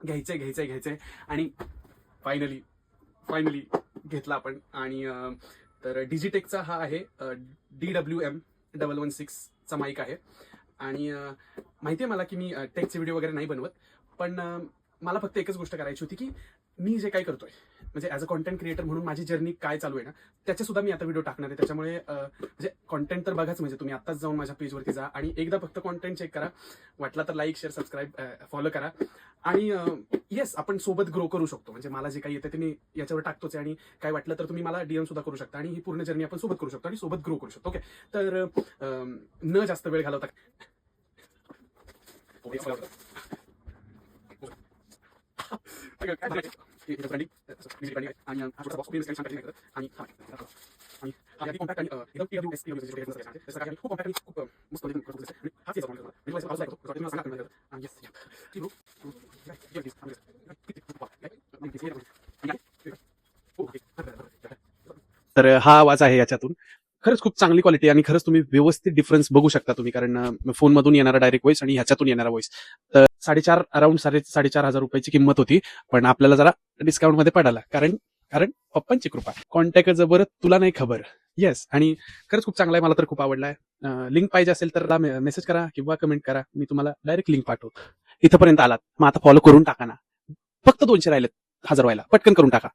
घ्यायचंय आणि फायनली घेतला आपण. आणि तर डिजिटेकचा हा आहे DWM-116चा माईक आहे. आणि माहिती आहे मला की मी टेकचे व्हिडिओ वगैरे नाही बनवत, पण मला फक्त एकच गोष्ट करायची होती की मी जे काही करतोय म्हणजे ॲज अ कॉन्टेंट क्रिएटर म्हणून माझी जर्नी काय चालू आहे ना, त्याचे सुद्धा मी आता व्हिडिओ टाकणार आहे. त्याच्यामुळे म्हणजे कॉन्टेंट तर बघाच, म्हणजे तुम्ही आत्ताच जाऊन माझ्या पेजवरती जा आणि एकदा फक्त कॉन्टेंट चेक करा. वाटला तर लाईक, शेअर, सबस्क्राईब, फॉलो करा. आणि येस, आपण सोबत ग्रो करू शकतो. म्हणजे मला जे काही येतं ते मी याच्यावर टाकतोच आहे, आणि काय वाटलं तर तुम्ही मला DM सुद्धा करू शकता, आणि ही पूर्ण जर्नी आपण सोबत करू शकतो आणि सोबत ग्रो करू शकतो. ओके, तर न जास्त वेळ घालवता तर हा आवाज आहे याच्यातून. खरंच खूप चांगली क्वालिटी, आणि खरंच तुम्ही व्यवस्थित डिफरन्स बघू शकता तुम्ही, कारण फोनमधून येणारा डायरेक्ट व्हॉइस आणि ह्याच्यातून येणारा व्हॉइस. तर अराउंड 4,500 रुपयाची किंमत होती, पण आपल्याला जरा डिस्काउंट मध्ये पडाला, कारण कारण पप्पांची कृपा. कॉन्टॅक्ट जबर तुला नाही खबर. येस, आणि खरंच खूप चांगला आहे, मला तर खूप आवडलाय. लिंक पाहिजे असेल तर मेसेज करा किंवा कमेंट करा, मी तुम्हाला डायरेक्ट लिंक पाठवतो. इथपर्यंत आलात, मग आता फॉलो करून टाका ना. फक्त 200 राहिलेत 1000 व्हायला, पटकन करून टाका.